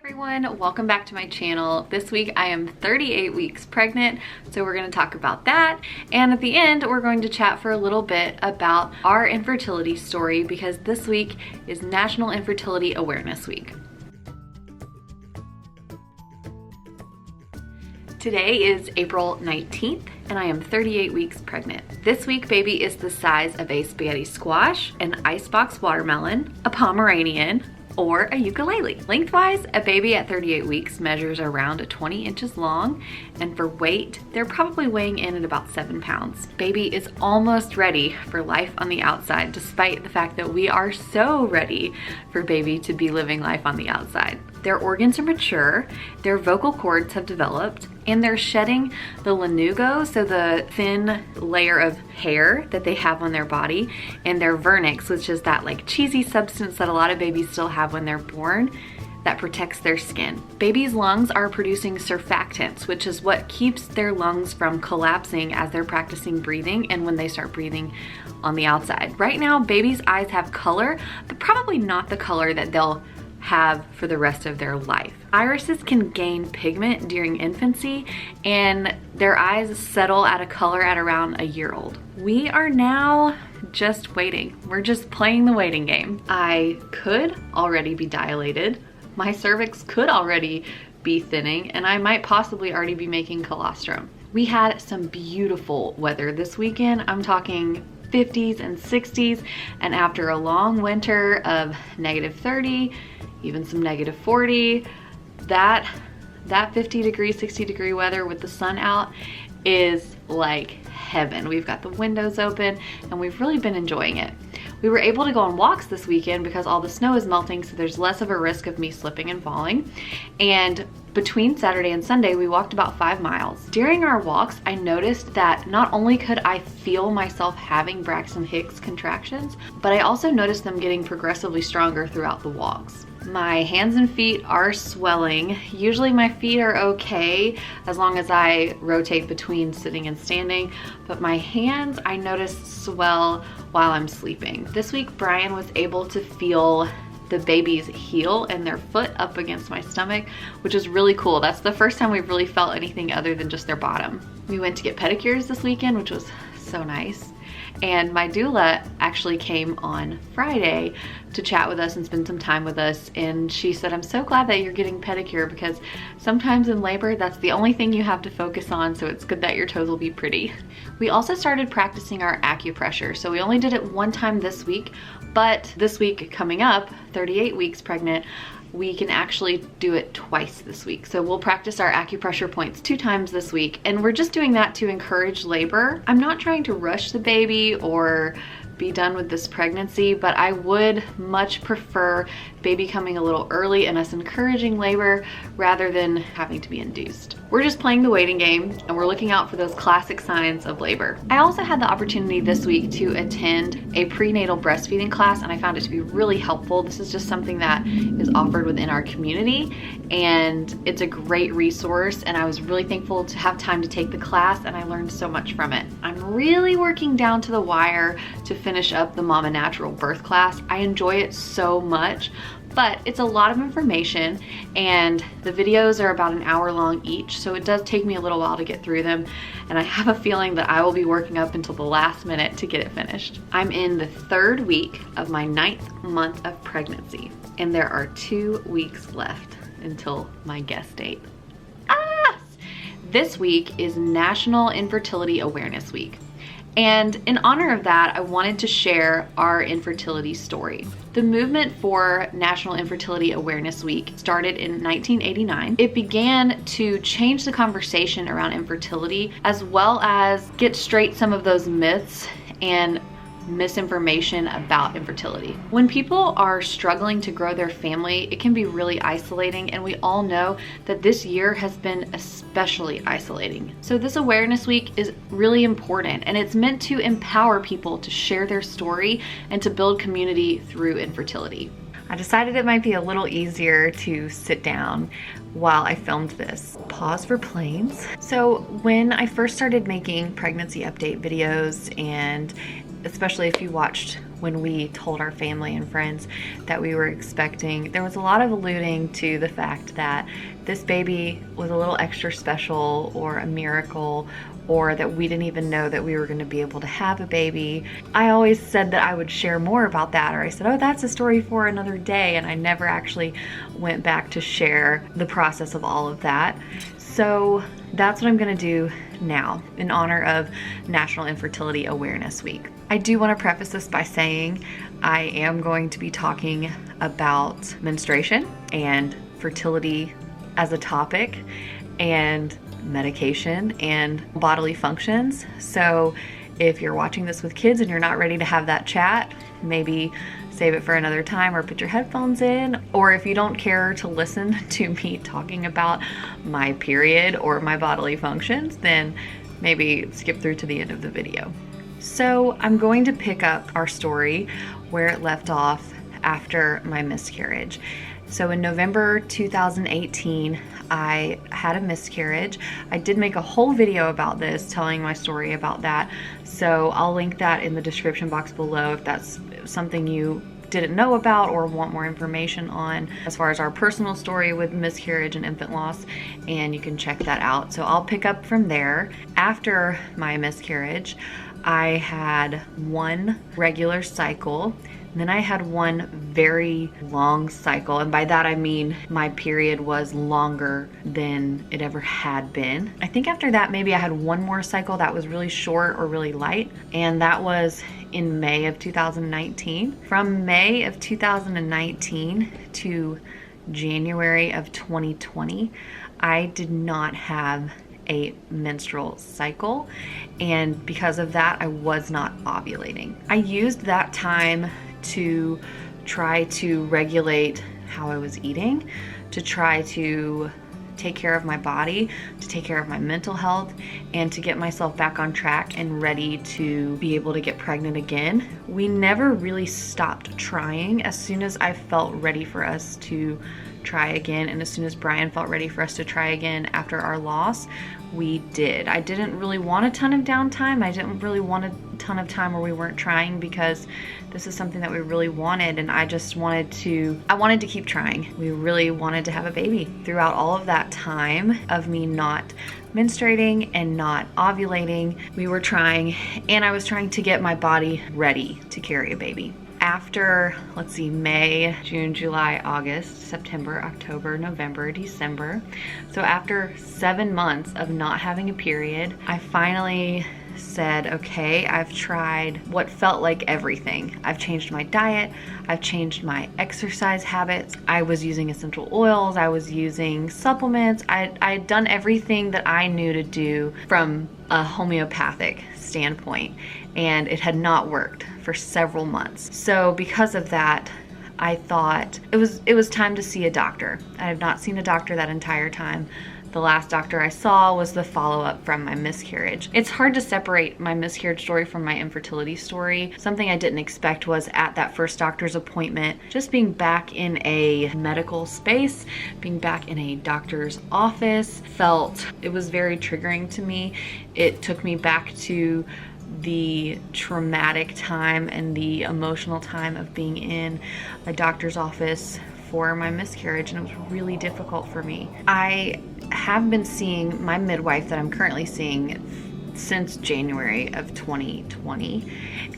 Everyone, welcome back to my channel. This week I am 38 weeks pregnant, so we're going to talk about that, and at the end we're going to chat for a little bit about our infertility story because this week is National Infertility Awareness Week. Today is April 19th and I am 38 weeks pregnant. This week baby is the size of a spaghetti squash, an icebox watermelon, a Pomeranian, or a ukulele. Lengthwise, a baby at 38 weeks measures around 20 inches long, and for weight, they're probably weighing in at about 7 pounds. Baby is almost ready for life on the outside, despite the fact that we are so ready for baby to be living life on the outside. Their organs are mature, their vocal cords have developed, and they're shedding the lanugo, so the thin layer of hair that they have on their body, and their vernix, which is that like cheesy substance that a lot of babies still have when they're born that protects their skin. Babies' lungs are producing surfactants, which is what keeps their lungs from collapsing as they're practicing breathing and when they start breathing on the outside. Right now, babies' eyes have color, but probably not the color that they'll have for the rest of their life. Irises can gain pigment during infancy and their eyes settle at a color at around a year old. We are now just waiting. We're just playing the waiting game. I could already be dilated. My cervix could already be thinning, and I might possibly already be making colostrum. We had some beautiful weather this weekend. I'm talking 50s and 60s, and after a long winter of -30, even some -40, that 50 degree, 60 degree weather with the sun out is like heaven. We've got the windows open and we've really been enjoying it. We were able to go on walks this weekend because all the snow is melting, so there's less of a risk of me slipping and falling. And between Saturday and Sunday, we walked about 5 miles. During our walks, I noticed that not only could I feel myself having Braxton Hicks contractions, but I also noticed them getting progressively stronger throughout the walks. My hands and feet are swelling. Usually my feet are okay as long as I rotate between sitting and standing, but my hands I noticed swell while I'm sleeping. This week Brian was able to feel the baby's heel and their foot up against my stomach, which is really cool. That's the first time we've really felt anything other than just their bottom. We went to get pedicures this weekend, which was so nice. And my doula actually came on Friday to chat with us and spend some time with us, and she said, I'm so glad that you're getting pedicure because sometimes in labor that's the only thing you have to focus on, so it's good that your toes will be pretty. We also started practicing our acupressure, so we only did it one time this week, but this week coming up, 38 weeks pregnant, we can actually do it twice this week. So we'll practice our acupressure points 2 times this week, and we're just doing that to encourage labor. I'm not trying to rush the baby or be done with this pregnancy, but I would much prefer baby coming a little early and us encouraging labor rather than having to be induced. We're just playing the waiting game and we're looking out for those classic signs of labor. I also had the opportunity this week to attend a prenatal breastfeeding class, and I found it to be really helpful. This is just something that is offered within our community, and it's a great resource, and I was really thankful to have time to take the class, and I learned so much from it. I'm really working down to the wire to finish up the Mama Natural birth class. I enjoy it so much, but it's a lot of information and the videos are about an hour long each, so it does take me a little while to get through them, and I have a feeling that I will be working up until the last minute to get it finished. I'm in the 3rd week of my 9th month of pregnancy, and there are 2 weeks left until my guest date. This week is National Infertility Awareness Week. And in honor of that, I wanted to share our infertility story. The movement for National Infertility Awareness Week started in 1989. It began to change the conversation around infertility, as well as get straight some of those myths and misinformation about infertility. When people are struggling to grow their family, it can be really isolating, and we all know that this year has been especially isolating. So this awareness week is really important, and it's meant to empower people to share their story and to build community through infertility. I decided it might be a little easier to sit down while I filmed this. Pause for planes. So when I first started making pregnancy update videos, and especially if you watched when we told our family and friends that we were expecting, there was a lot of alluding to the fact that this baby was a little extra special or a miracle, or that we didn't even know that we were going to be able to have a baby. I always said that I would share more about that, or I said, oh, that's a story for another day, and I never actually went back to share the process of all of that. So that's what I'm going to do now in honor of National Infertility Awareness Week. I do want to preface this by saying I am going to be talking about menstruation and fertility as a topic, and medication and bodily functions. So if you're watching this with kids and you're not ready to have that chat, maybe save it for another time or put your headphones in. Or if you don't care to listen to me talking about my period or my bodily functions, then maybe skip through to the end of the video. So I'm going to pick up our story where it left off after my miscarriage. So in November 2018, I had a miscarriage. I did make a whole video about this, telling my story about that. So I'll link that in the description box below if that's something you didn't know about or want more information on as far as our personal story with miscarriage and infant loss, and you can check that out. So I'll pick up from there. After my miscarriage, I had one regular cycle. Then I had one very long cycle, and by that I mean my period was longer than it ever had been. I think after that maybe I had one more cycle that was really short or really light, and that was in May of 2019. From May of 2019 to January of 2020, I did not have a menstrual cycle, and because of that I was not ovulating. I used that time to try to regulate how I was eating, to try to take care of my body, to take care of my mental health, and to get myself back on track and ready to be able to get pregnant again. We never really stopped trying. As soon as I felt ready for us to try again, and as soon as Brian felt ready for us to try again after our loss, we did. I didn't really want a ton of downtime. I didn't really want a ton of time where we weren't trying, because this is something that we really wanted, and I wanted to keep trying. We really wanted to have a baby. Throughout all of that time of me not menstruating and not ovulating, we were trying, and I was trying to get my body ready to carry a baby. After, let's see, May, June, July, August, September, October, November, December. So after 7 months of not having a period, I finally said, okay, I've tried what felt like everything. I've changed my diet. I've changed my exercise habits. I was using essential oils. I was using supplements. I'd done everything that I knew to do from a homeopathic standpoint, and it had not worked for several months. So because of that, I thought it was time to see a doctor. I have not seen a doctor that entire time. The last doctor I saw was the follow-up from my miscarriage. It's hard to separate my miscarriage story from my infertility story. Something I didn't expect was at that first doctor's appointment, just being back in a medical space, being back in a doctor's office, it was very triggering to me. It took me back to the traumatic time and the emotional time of being in a doctor's office for my miscarriage, and it was really difficult for me. I have been seeing my midwife that I'm currently seeing since January of 2020,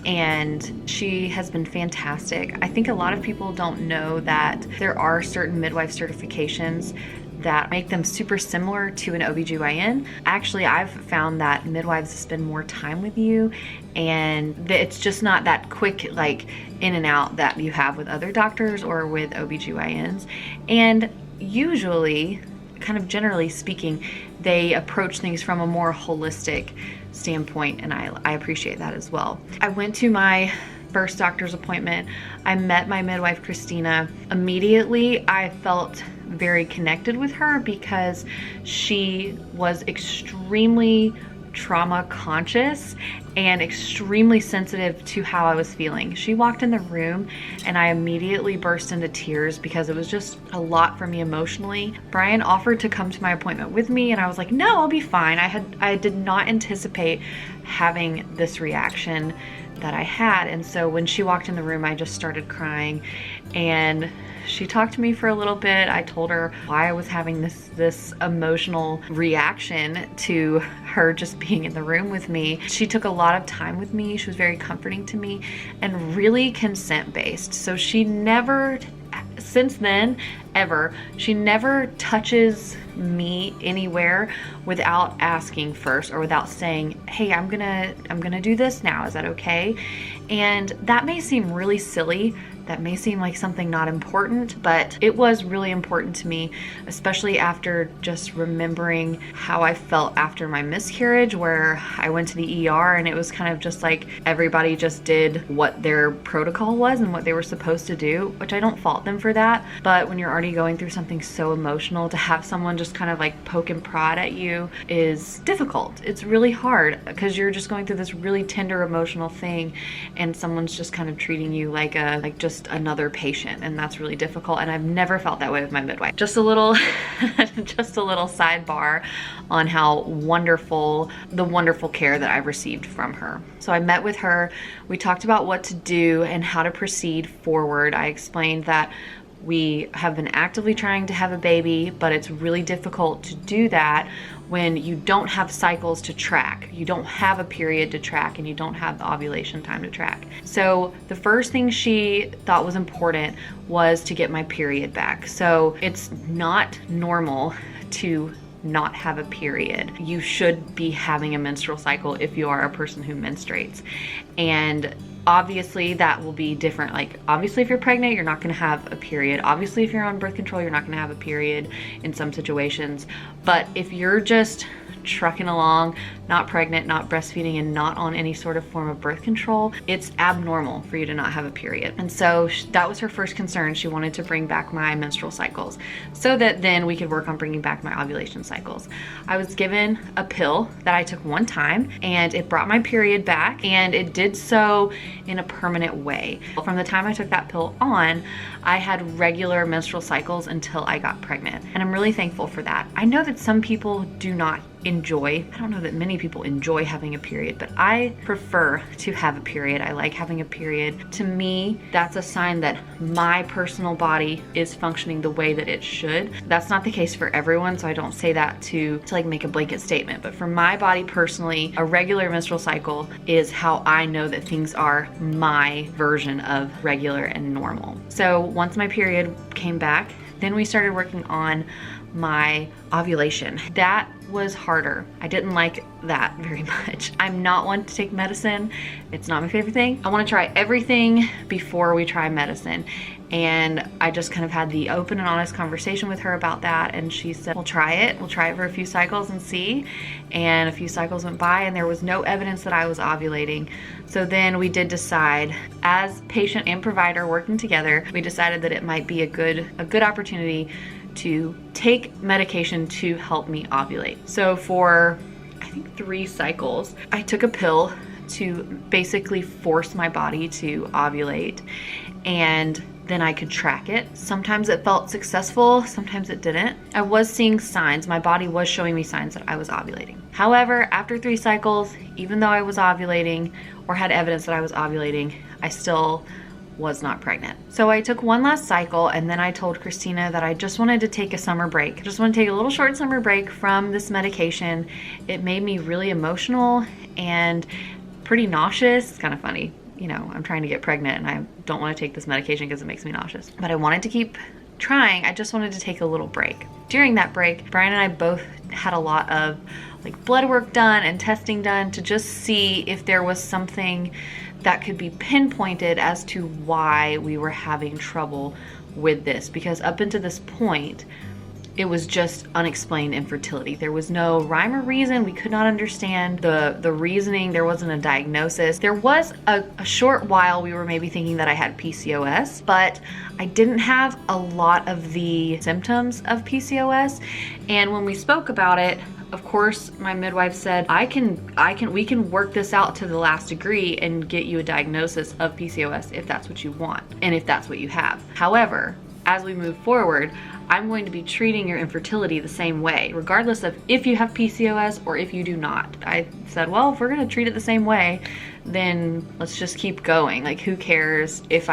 and she has been fantastic. I think a lot of people don't know that there are certain midwife certifications that make them super similar to an OBGYN. Actually, I've found that midwives spend more time with you, and it's just not that quick, like in and out that you have with other doctors or with OBGYNs. And usually, kind of generally speaking, they approach things from a more holistic standpoint, and I appreciate that as well. I went to my first doctor's appointment. I met my midwife, Christina. Immediately, I felt very connected with her because she was extremely trauma conscious and extremely sensitive to how I was feeling. She walked in the room and I immediately burst into tears because it was just a lot for me emotionally. Brian offered to come to my appointment with me, and I was like, no, I'll be fine. I did not anticipate having this reaction that I had. And so when she walked in the room, I just started crying, and she talked to me for a little bit. I told her why I was having this emotional reaction to her just being in the room with me. She took a lot of time with me. She was very comforting to me and really consent-based. So she never, since then, ever, she never touches me anywhere without asking first, or without saying, hey, I'm gonna do this now, is that okay? And that may seem really silly, that may seem like something not important, but it was really important to me, especially after just remembering how I felt after my miscarriage, where I went to the ER and it was kind of just like everybody just did what their protocol was and what they were supposed to do, which I don't fault them for that. But when you're already going through something so emotional, to have someone just kind of like poke and prod at you is difficult. It's really hard because you're just going through this really tender emotional thing, and someone's just kind of treating you like just another patient, and that's really difficult. And I've never felt that way with my midwife. Just a little just a little sidebar on how wonderful care that I've received from her. So I met with her, we talked about what to do and how to proceed forward. I explained that we have been actively trying to have a baby, but it's really difficult to do that when you don't have cycles to track. You don't have a period to track, and you don't have the ovulation time to track. So the first thing she thought was important was to get my period back. So it's not normal to not have a period. You should be having a menstrual cycle if you are a person who menstruates. And obviously that will be different. Like, obviously if you're pregnant, you're not gonna have a period. Obviously if you're on birth control, you're not gonna have a period in some situations. But if you're just trucking along, not pregnant, not breastfeeding, and not on any sort of form of birth control, it's abnormal for you to not have a period. And so that was her first concern. She wanted to bring back my menstrual cycles so that then we could work on bringing back my ovulation cycles. I was given a pill that I took one time, and it brought my period back, and it did so in a permanent way. From the time I took that pill on, I had regular menstrual cycles until I got pregnant, and I'm really thankful for that. I know that some people do not enjoy, I don't know that many people enjoy having a period, but I prefer to have a period. I like having a period. To me, that's a sign that my personal body is functioning the way that it should. That's not the case for everyone, so I don't say that to like make a blanket statement, but for my body personally, a regular menstrual cycle is how I know that things are my version of regular and normal. So once my period came back, then we started working on my ovulation. That was harder. I didn't like that very much. I'm not one to take medicine. It's not my favorite thing. I want to try everything before we try medicine. And I just kind of had the open and honest conversation with her about that. And she said, we'll try it. We'll try it for a few cycles and see. And a few cycles went by and there was no evidence that I was ovulating. So then we did decide, as patient and provider working together, we decided that it might be a good opportunity to take medication to help me ovulate. So for, I think, 3 cycles, I took a pill to basically force my body to ovulate, and then I could track it. Sometimes it felt successful, sometimes it didn't. I was seeing signs, my body was showing me signs that I was ovulating. However, after 3 cycles, even though I was ovulating or had evidence that I was ovulating, I still was not pregnant. So I took one last cycle, and then I told Christina that I just wanted to take a summer break. I just want to take a little short summer break from this medication. It made me really emotional and pretty nauseous. It's kind of funny. You know, I'm trying to get pregnant and I don't want to take this medication because it makes me nauseous. But I wanted to keep trying. I just wanted to take a little break. During that break, Brian and I both had a lot of like blood work done and testing done to just see if there was something that could be pinpointed as to why we were having trouble with this. Because up until this point, it was just unexplained infertility. There was no rhyme or reason. We could not understand the reasoning. There wasn't a diagnosis. There was a short while we were maybe thinking that I had PCOS, but I didn't have a lot of the symptoms of PCOS. And when we spoke about it, of course, my midwife said, we can work this out to the last degree and get you a diagnosis of PCOS if that's what you want and if that's what you have. However, as we move forward, I'm going to be treating your infertility the same way, regardless of if you have PCOS or if you do not. I said, well, if we're gonna treat it the same way, then let's just keep going. Like, who cares if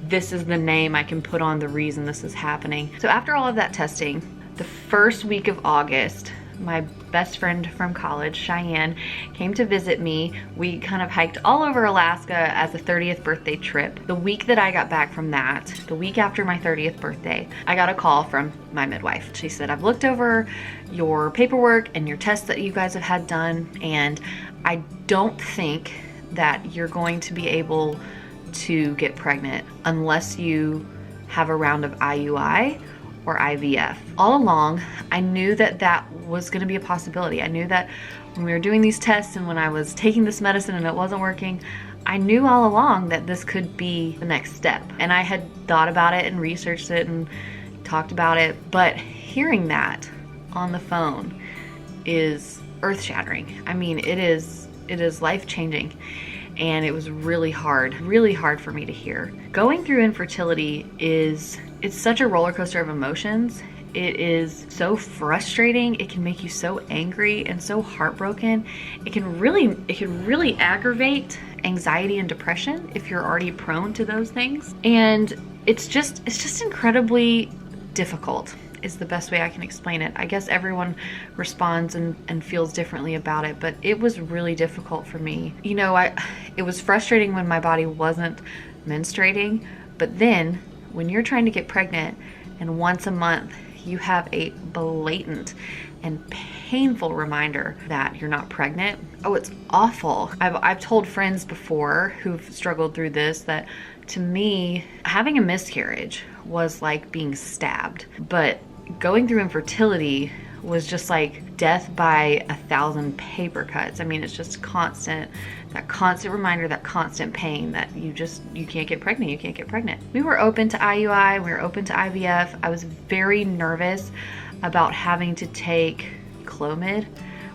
this is the name I can put on the reason this is happening. So after all of that testing, the first week of August, my best friend from college, Cheyenne, came to visit me. We kind of hiked all over Alaska as a 30th birthday trip. The week that I got back from that, the week after my 30th birthday, I got a call from my midwife. She said, I've looked over your paperwork and your tests that you guys have had done, and I don't think that you're going to be able to get pregnant unless you have a round of IUI or IVF. All along, I knew that that was going to be a possibility. I knew that when we were doing these tests and when I was taking this medicine and it wasn't working, I knew all along that this could be the next step. And I had thought about it and researched it and talked about it, but hearing that on the phone is earth-shattering. I mean, it is life-changing. And it was really hard for me to hear. Going through infertility it's such a roller coaster of emotions. It is so frustrating. It can make you so angry and so heartbroken. It can really aggravate anxiety and depression if you're already prone to those things. And it's just incredibly difficult, is the best way I can explain it. I guess everyone responds and feels differently about it, but it was really difficult for me. You know, it was frustrating when my body wasn't menstruating, but then when you're trying to get pregnant and once a month you have a blatant and painful reminder that you're not pregnant, oh, it's awful. I've told friends before who've struggled through this that to me, having a miscarriage was like being stabbed, but going through infertility was just like death by 1,000 paper cuts. I mean, it's just that constant reminder, that constant pain that you can't get pregnant. We were open to IUI, we were open to IVF. I was very nervous about having to take Clomid,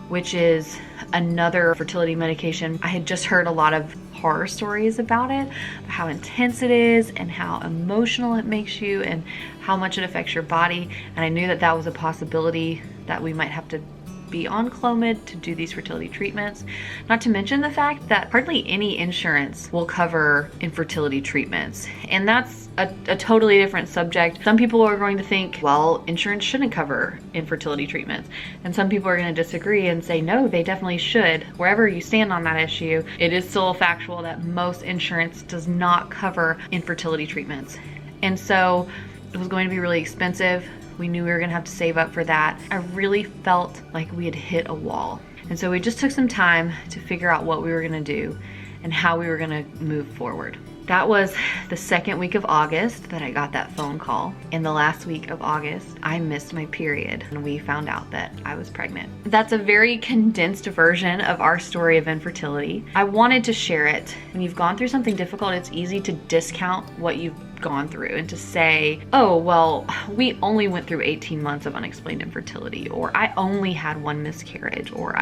which is another fertility medication. I had just heard a lot of horror stories about it, how intense it is and how emotional it makes you and how much it affects your body. And I knew that that was a possibility, that we might have to be on Clomid to do these fertility treatments. Not to mention the fact that hardly any insurance will cover infertility treatments. And that's a totally different subject. Some people are going to think, well, insurance shouldn't cover infertility treatments. And some people are going to disagree and say, no, they definitely should. Wherever you stand on that issue, it is still factual that most insurance does not cover infertility treatments. And so it was going to be really expensive. We knew we were gonna have to save up for that. I really felt like we had hit a wall. And so we just took some time to figure out what we were gonna do and how we were gonna move forward. That was the second week of August that I got that phone call. In the last week of August, I missed my period and we found out that I was pregnant. That's a very condensed version of our story of infertility. I wanted to share it. When you've gone through something difficult, it's easy to discount what you've gone through and to say, oh, well, we only went through 18 months of unexplained infertility, or I only had one miscarriage, or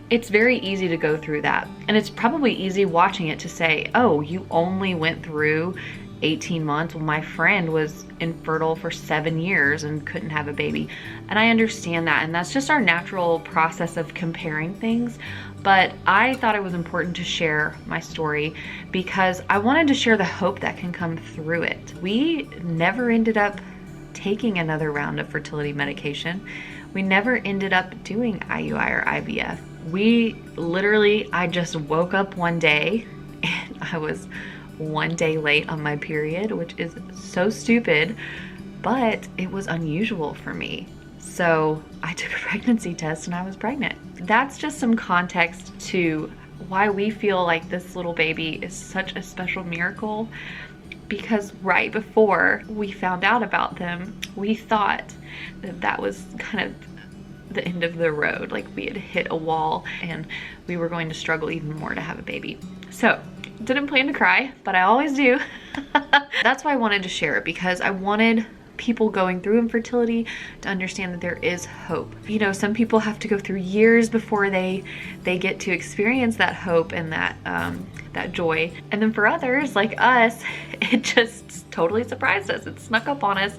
it's very easy to go through that. And it's probably easy watching it to say, oh, you only went through 18 months. Well, my friend was infertile for 7 years and couldn't have a baby. And I understand that. And that's just our natural process of comparing things. But I thought it was important to share my story because I wanted to share the hope that can come through it. We never ended up taking another round of fertility medication. We never ended up doing IUI or IVF. I just woke up one day and I was one day late on my period, which is so stupid, but it was unusual for me. So I took a pregnancy test and I was pregnant. That's just some context to why we feel like this little baby is such a special miracle, because right before we found out about them, we thought that that was kind of the end of the road. Like we had hit a wall and we were going to struggle even more to have a baby. So didn't plan to cry, but I always do. That's why I wanted to share it, because I wanted people going through infertility to understand that there is hope. You know, some people have to go through years before they get to experience that hope and that joy. And then for others like us, it just totally surprised us. It snuck up on us,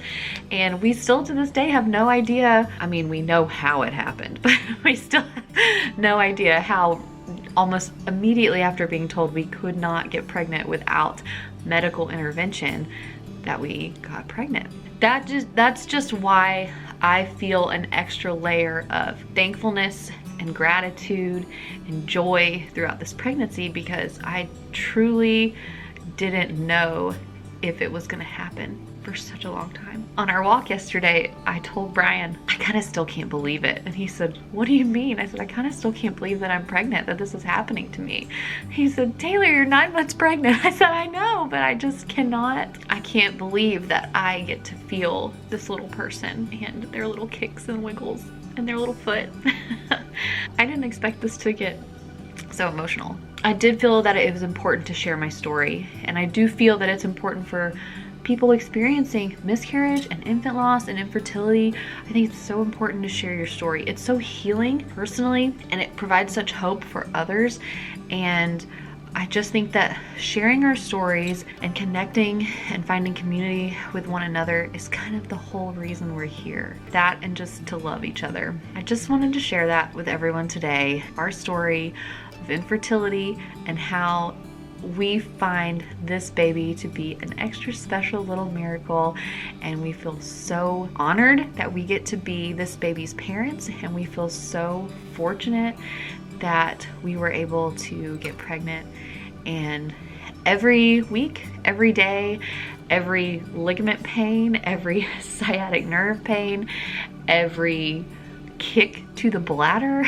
and we still to this day have no idea. I mean, we know how it happened, but we still have no idea how almost immediately after being told we could not get pregnant without medical intervention, that we got pregnant. That's just why I feel an extra layer of thankfulness and gratitude and joy throughout this pregnancy, because I truly didn't know if it was gonna happen for such a long time. On our walk yesterday, I told Brian, I kind of still can't believe it. And he said, what do you mean? I said, I kind of still can't believe that I'm pregnant, that this is happening to me. He said, Taylor, you're 9 months pregnant. I said, I know, but I just I can't believe that I get to feel this little person and their little kicks and wiggles and their little foot. I didn't expect this to get so emotional. I did feel that it was important to share my story, and I do feel that it's important for people experiencing miscarriage and infant loss and infertility. I think it's so important to share your story. It's so healing personally, and it provides such hope for others. And I just think that sharing our stories and connecting and finding community with one another is kind of the whole reason we're here. That, and just to love each other. I just wanted to share that with everyone today, our story of infertility and how we find this baby to be an extra special little miracle, and we feel so honored that we get to be this baby's parents, and we feel so fortunate that we were able to get pregnant. And every week, every day, every ligament pain, every sciatic nerve pain, every kick to the bladder,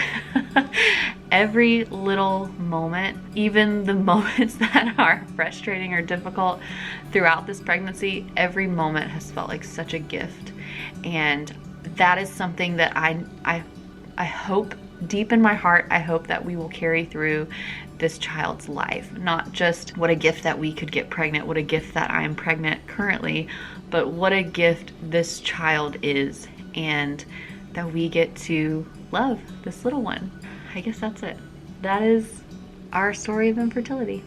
every little moment, even the moments that are frustrating or difficult throughout this pregnancy, every moment has felt like such a gift. And that is something that I hope deep in my heart, I hope that we will carry through this child's life. Not just what a gift that we could get pregnant, what a gift that I am pregnant currently, but what a gift this child is, and that we get to love this little one. I guess that's it. That is our story of infertility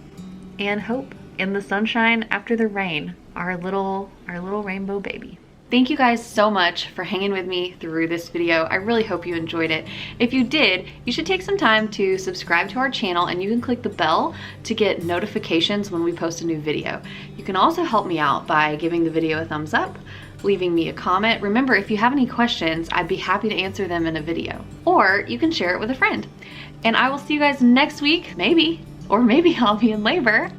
and hope in the sunshine after the rain, our little rainbow baby. Thank you guys so much for hanging with me through this video. I really hope you enjoyed it. If you did, you should take some time to subscribe to our channel, and you can click the bell to get notifications when we post a new video. You can also help me out by giving the video a thumbs up, leaving me a comment. Remember, if you have any questions, I'd be happy to answer them in a video. Or you can share it with a friend. And I will see you guys next week, maybe, or maybe I'll be in labor.